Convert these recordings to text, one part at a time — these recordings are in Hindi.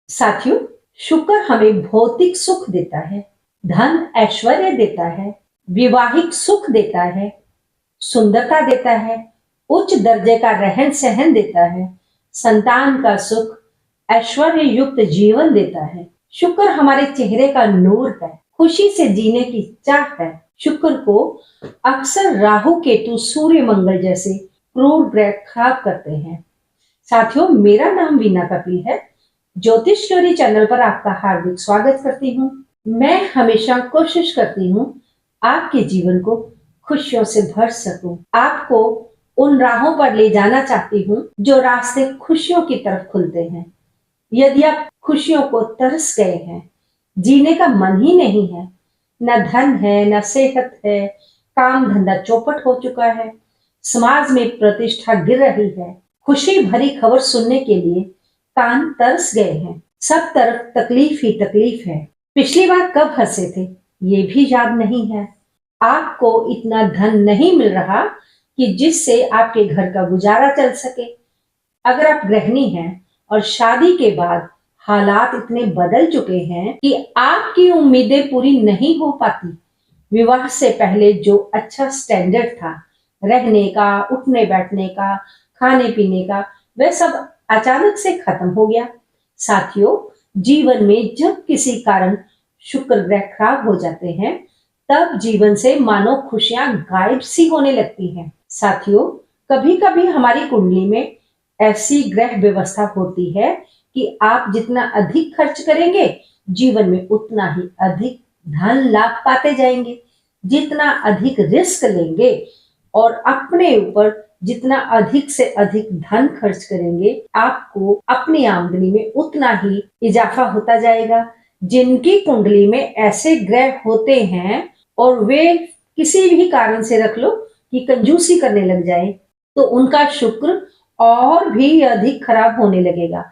साथियों, शुक्र हमें भौतिक सुख देता है, धन ऐश्वर्य देता है, विवाहिक सुख देता है, सुंदरता देता है, उच्च दर्जे का रहन सहन देता है, संतान का सुख, ऐश्वर्य युक्त जीवन देता है। शुक्र हमारे चेहरे का नूर है, खुशी से जीने की चाह है। शुक्र को अक्सर राहु केतु सूर्य मंगल जैसे क्रूर ग्रह खराब करते हैं। साथियों, मेरा नाम वीना कपिल है। ज्योतिष स्टोरी चैनल पर आपका हार्दिक स्वागत करती हूँ। मैं हमेशा कोशिश करती हूँ आपके जीवन को खुशियों से भर सकूं। आपको उन राहों पर ले जाना चाहती हूँ जो रास्ते खुशियों की तरफ खुलते हैं। यदि आप खुशियों को तरस गए हैं, जीने का मन ही नहीं है, न धन है, न सेहत है, काम धंधा चौपट हो चुका है, समाज में प्रतिष्ठा गिर रही है, खुशी भरी खबर सुनने के लिए कान तरस गए हैं, सब तरफ तकलीफ ही तकलीफ है। पिछली बार कब हंसे थे ये भी याद नहीं है। आपको इतना धन नहीं मिल रहा कि जिससे आपके घर का गुजारा चल सके। अगर आप गृहिणी हैं और शादी के बाद हालात इतने बदल चुके हैं कि आपकी उम्मीदें पूरी नहीं हो पाती, विवाह से पहले जो अच्छा स्टैंडर्ड था रहने का, उठने बैठने का, खाने पीने का, वह सब अचानक से खत्म हो गया। साथियों, जीवन में जब किसी कारण शुक्र ग्रह खराब हो जाते हैं, तब जीवन से मानो खुशियां गायब सी होने लगती हैं। साथियों, कभी कभी हमारी कुंडली में ऐसी ग्रह व्यवस्था होती है कि आप जितना अधिक खर्च करेंगे, जीवन में उतना ही अधिक धन लाभ पाते जाएंगे। जितना अधिक रिस्क लेंगे और अपने ऊपर जितना अधिक से अधिक धन खर्च करेंगे, आपको अपनी आमदनी में उतना ही इजाफा होता जाएगा। जिनकी कुंडली में ऐसे ग्रह होते हैं और वे किसी भी कारण से रख लो कि कंजूसी करने लग जाए, तो उनका शुक्र और भी अधिक खराब होने लगेगा।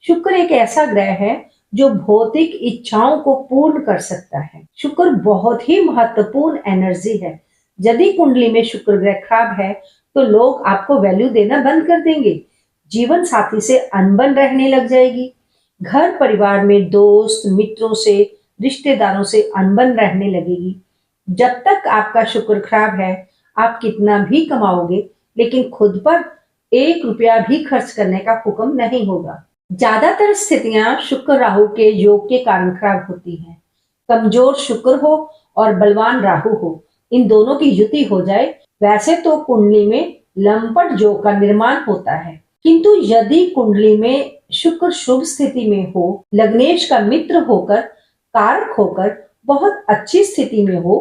शुक्र एक ऐसा ग्रह है जो भौतिक इच्छाओं को पूर्ण कर सकता है। शुक्र बहुत ही महत्वपूर्ण एनर्जी है। यदि कुंडली में शुक्र ग्रह खराब है तो लोग आपको वैल्यू देना बंद कर देंगे, जीवन साथी से अनबन रहने लग जाएगी, घर परिवार में दोस्त मित्रों से, रिश्तेदारों से अनबन रहने लगेगी। जब तक आपका शुक्र खराब है, आप कितना भी कमाओगे लेकिन खुद पर 1 रुपया भी खर्च करने का हुक्म नहीं होगा। ज्यादातर स्थितियां शुक्र राहु के योग के कारण खराब होती हैं। कमजोर शुक्र हो और बलवान राहु हो, इन दोनों की युति हो जाए, वैसे तो कुंडली में लंपट योग का निर्माण होता है, किंतु यदि कुंडली में शुक्र शुभ स्थिति में हो, लग्नेश का मित्र होकर, कारक होकर बहुत अच्छी स्थिति में हो,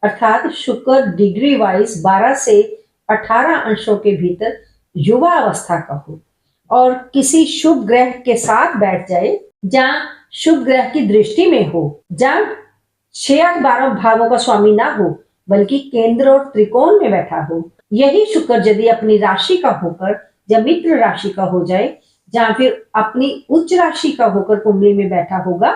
अर्थात शुक्र डिग्री वाइज 12 से 18 अंशों के भीतर युवा अवस्था का हो और किसी शुभ ग्रह के साथ बैठ जाए, जहां शुभ ग्रह की दृष्टि में हो, जहां 6-12 भावों का स्वामी ना हो बल्कि केंद्र और त्रिकोण में बैठा हो। यही शुक्र यदि अपनी राशि का होकर या मित्र राशि का हो जाए, जहां फिर अपनी उच्च राशि का होकर कुंडली में बैठा होगा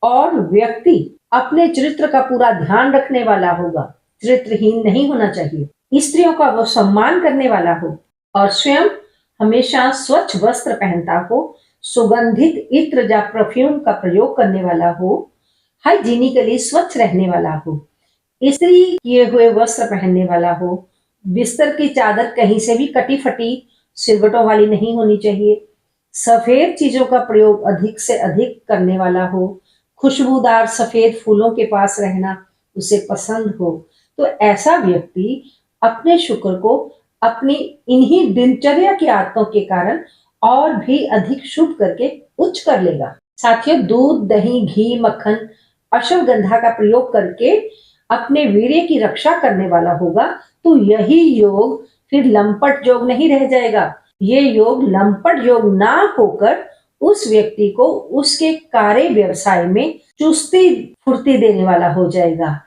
और व्यक्ति अपने चरित्र का पूरा ध्यान रखने वाला होगा, चरित्रहीन नहीं होना चाहिए, स्त्रियों का वो सम्मान करने वाला हो और स्वयं हमेशा स्वच्छ वस्त्र पहनता हो, सुगंधित इत्र या परफ्यूम का प्रयोग करने वाला हो, हाइजीनिकली स्वच्छ रहने वाला हो, इस्त्री किए हुए वस्त्र पहनने वाला हो, बिस्तर की चादर कहीं से भी कटी फटी सिलवटों वाली नहीं होनी चाहिए, सफेद चीजों का प्रयोग अधिक से अधिक करने वाला हो, खुशबूदार सफेद फूलों के पास रहना उसे पसंद हो, तो ऐसा व्यक्ति अपने शुक्र को अपनी इन्हीं दिनचर्या की आदतों के कारण और भी अधिक शुभ करके उच्च कर लेगा। साथियों, दूध, दही, घी, मक्खन, अश्वगंधा का प्रयोग करके अपने वीर्य की रक्षा करने वाला होगा, तो यही योग फिर लंपट योग नहीं रह जाएगा। ये योग लंपट योग ना होकर उस व्यक्ति को उसके कार्य व्यवसाय में चुस्ती फुर्ती देने वाला हो जाएगा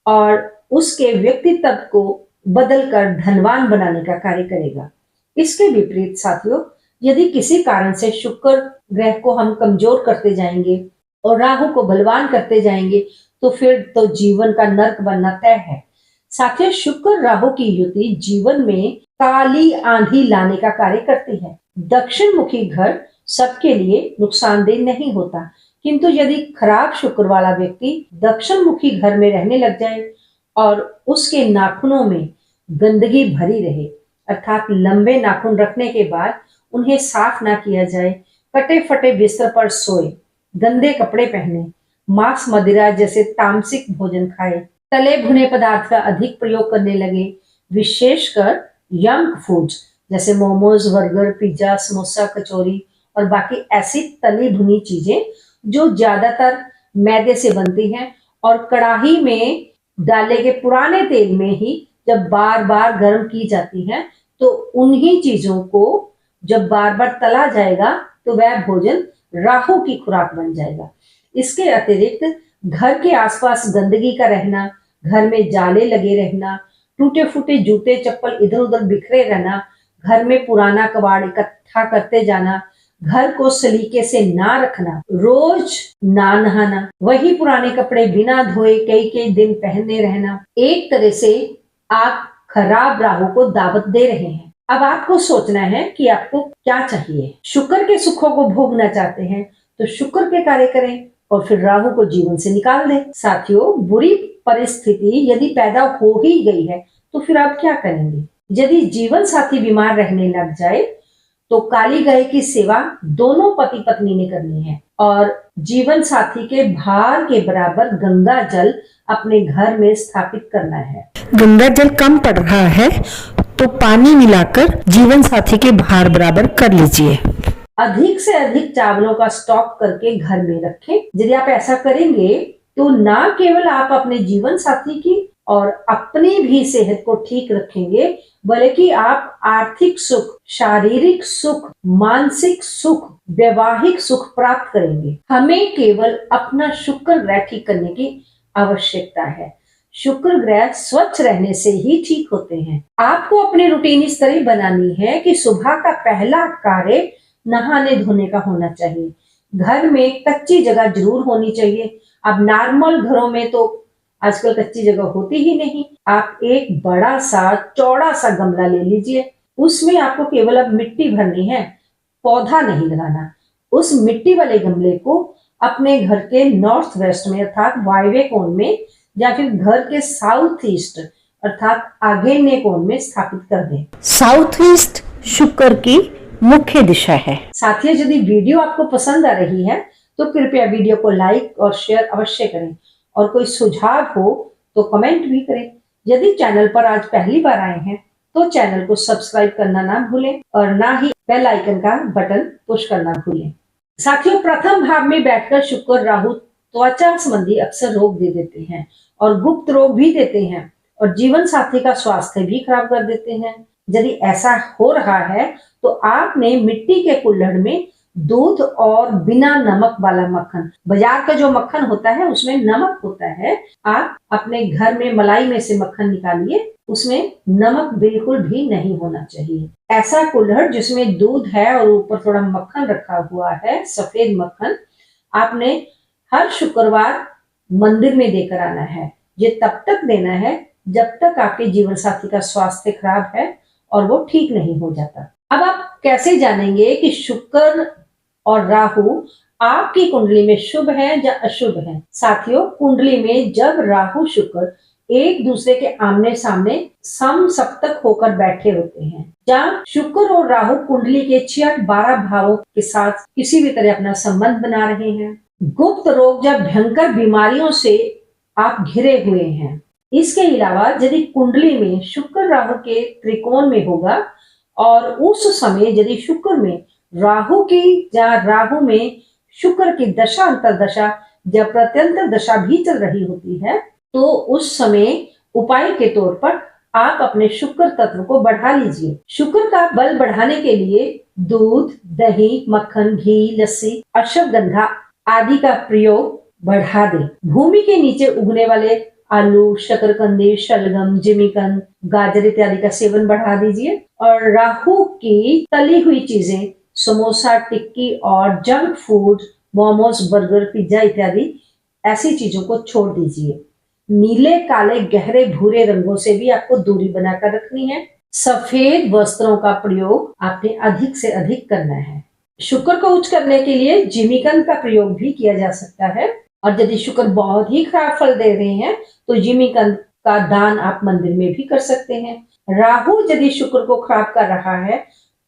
और उसके व्यक्तित्व को बदलकर धनवान बनाने का कार्य करेगा। इसके विपरीत साथियों, यदि किसी कारण से शुक्र ग्रह को हम कमजोर करते जाएंगे और राहु को बलवान करते जाएंगे, तो फिर तो जीवन का नर्क बनना तय है। साथियों, शुक्र राहु की युति जीवन में काली आंधी लाने का कार्य करती है। दक्षिण मुखी घर सबके लिए नुकसानदेह नहीं होता, किंतु यदि खराब शुक्र वाला व्यक्ति दक्षिण मुखी घर में रहने लग जाए और उसके नाखूनों में गंदगी भरी रहे, अर्थात लंबे नाखून रखने के बाद उन्हें साफ ना किया जाए, कटे फटे बिस्तर पर सोए, गंदे कपड़े पहने, मांस मदिरा जैसे तामसिक भोजन खाए, तले भुने पदार्थ का अधिक प्रयोग करने लगे, विशेषकर यंग फूड्स जैसे मोमोज, बर्गर, पिज्जा, समोसा, कचौरी और बाकी ऐसी तली भुनी चीजें जो ज्यादातर मैदे से बनती हैं और कढ़ाई में डाले गए पुराने तेल में ही जब बार बार गर्म की जाती हैं, तो उन्हीं चीजों को जब बार बार तला जाएगा तो वह भोजन राहु की खुराक बन जाएगा। इसके अतिरिक्त घर के आसपास गंदगी का रहना, घर में जाले लगे रहना, टूटे फूटे जूते चप्पल इधर उधर बिखरे रहना, घर में पुराना कबाड़ इकट्ठा करते जाना, घर को सलीके से ना रखना, रोज ना नहाना, वही पुराने कपड़े बिना धोए कई कई दिन पहनने रहना, एक तरह से आप खराब राहु को दावत दे रहे हैं। अब आपको सोचना है कि आपको क्या चाहिए। शुक्र के सुखों को भोगना चाहते हैं तो शुक्र के कार्य करें और फिर राहु को जीवन से निकाल दें। साथियों, बुरी परिस्थिति यदि पैदा हो ही गई है तो फिर आप क्या करेंगे? यदि जीवन साथी बीमार रहने लग जाए तो काली गाय की सेवा दोनों पति पत्नी ने करनी है और जीवन साथी के भार के बराबर गंगा जल अपने घर में स्थापित करना है। गंगा जल कम पड़ रहा है तो पानी मिलाकर जीवन साथी के भार बराबर कर लीजिए। अधिक से अधिक चावलों का स्टॉक करके घर में रखें। यदि आप ऐसा करेंगे तो न केवल आप अपने जीवन साथी की और अपनी भी सेहत को ठीक रखेंगे, बल्कि आप आर्थिक सुख, शारीरिक सुख, मानसिक सुख, वैवाहिक सुख प्राप्त करेंगे। हमें केवल अपना शुक्र ग्रह ठीक करने की आवश्यकता है। शुक्र ग्रह स्वच्छ रहने से ही ठीक होते हैं। आपको अपनी रूटीन इस तरह बनानी है कि सुबह का पहला कार्य नहाने धोने का होना चाहिए। घर में कच्ची जगह जरूर होनी चाहिए। अब नॉर्मल घरों में तो आजकल कच्ची जगह होती ही नहीं। आप एक बड़ा सा चौड़ा सा गमला ले लीजिए, उसमें आपको केवल अब मिट्टी भरनी है, पौधा नहीं लगाना। उस मिट्टी वाले गमले को अपने घर के नॉर्थ वेस्ट में अर्थात वायव्य कोण में या फिर घर के साउथ ईस्ट अर्थात आग्नेय कोण में स्थापित कर दें। साउथ ईस्ट शुक्र की मुख्य दिशा है। साथियों, यदि वीडियो आपको पसंद आ रही है तो कृपया वीडियो को लाइक और शेयर अवश्य करें और कोई सुझाव हो तो कमेंट भी करें। यदि चैनल पर आज पहली बार आए हैं तो चैनल को सब्सक्राइब करना ना भूलें और ना ही बेल आइकन का बटन पुश करना भूलें। साथियों, प्रथम भाव में बैठकर शुक्र राहु त्वचा संबंधी अक्सर रोग दे देते हैं और गुप्त रोग भी देते हैं और जीवन साथी का स्वास्थ्य भी खराब कर देते हैं। यदि ऐसा हो रहा है तो आपने मिट्टी के कुल्हड़ में दूध और बिना नमक वाला मक्खन, बाजार का जो मक्खन होता है उसमें नमक होता है, आप अपने घर में मलाई में से मक्खन निकालिए, उसमें नमक बिल्कुल भी नहीं होना चाहिए। ऐसा कुल्हड़ जिसमें दूध है और ऊपर थोड़ा मक्खन रखा हुआ है, सफेद मक्खन, आपने हर शुक्रवार मंदिर में देकर आना है। ये तब तक देना है जब तक आपके जीवन साथी का स्वास्थ्य खराब है और वो ठीक नहीं हो जाता। अब आप कैसे जानेंगे कि शुक्र और राहु आपकी कुंडली में शुभ है या अशुभ है? साथियों, कुंडली में जब राहु शुक्र एक दूसरे के आमने सामने समसप्तक होकर बैठे होते हैं, जहाँ शुक्र और राहु कुंडली के 6-12 भावों के साथ किसी भी तरह अपना संबंध बना रहे हैं, गुप्त रोग या भयंकर बीमारियों से आप घिरे हुए हैं। इसके अलावा यदि कुंडली में शुक्र राहु के त्रिकोण में होगा और उस समय यदि शुक्र में राहु की या राहु में शुक्र की दशा अंतरदशा या प्रत्यंतर दशा भी चल रही होती है, तो उस समय उपाय के तौर पर आप अपने शुक्र तत्व को बढ़ा लीजिए। शुक्र का बल बढ़ाने के लिए दूध, दही, मक्खन, घी, लस्सी, अश्वगंधा आदि का प्रयोग बढ़ा दें। भूमि के नीचे उगने वाले आलू, शकरकंदी, शलगम, जिमीकंद, गाजर इत्यादि का सेवन बढ़ा दीजिए और राहु की तली हुई चीजें, समोसा, टिक्की और junk food, momos, burger, pizza इत्यादि ऐसी चीजों को छोड़ दीजिए। नीले, काले, गहरे भूरे रंगों से भी आपको दूरी बनाकर रखनी है। सफेद वस्त्रों का प्रयोग आपने अधिक से अधिक करना है। शुक्र को उच्च करने के लिए जिमीकंद का प्रयोग भी किया जा सकता है। और यदि शुक्र बहुत ही खराब फल दे रहे हैं तो जिमीकंद का दान आप मंदिर में भी कर सकते हैं। राहु यदि शुक्र को खराब कर रहा है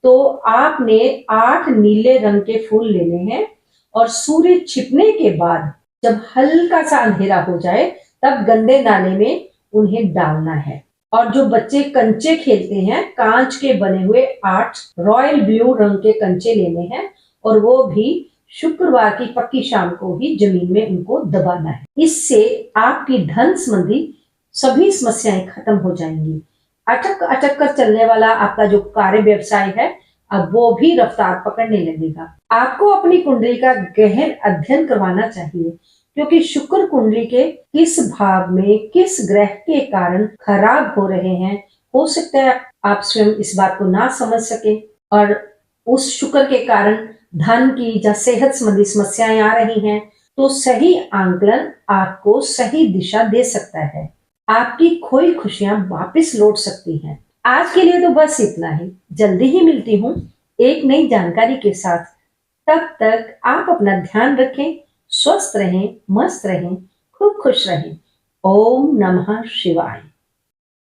तो आपने 8 नीले रंग के फूल लेने हैं और सूर्य छिपने के बाद जब हल्का सा अंधेरा हो जाए तब गंदे नाले में उन्हें डालना है। और जो बच्चे कंचे खेलते हैं, कांच के बने हुए 8 रॉयल ब्लू रंग के कंचे लेने हैं और वो भी शुक्रवार की पक्की शाम को ही जमीन में उनको दबाना है। इससे आपकी धन संबंधी सभी समस्याएं खत्म हो जाएंगी। अटक अटक कर चलने वाला आपका जो कार्य व्यवसाय है अब वो भी रफ्तार पकड़ने लगेगा। आपको अपनी कुंडली का गहन अध्ययन करवाना चाहिए क्योंकि शुक्र कुंडली के किस भाव में किस ग्रह के कारण खराब हो रहे हैं, हो सकता है आप स्वयं इस बात को ना समझ सके और उस शुक्र के कारण धन की या सेहत संबंधी समस्याएं आ रही हैं, तो सही आंकलन आपको सही दिशा दे सकता है। आपकी खोई खुशियां वापस लौट सकती हैं। आज के लिए तो बस इतना ही। जल्दी ही मिलती हूँ एक नई जानकारी के साथ। तब तक आप अपना ध्यान रखें, स्वस्थ रहें, मस्त रहें, खूब खुश रहें। ओम नमः शिवाय।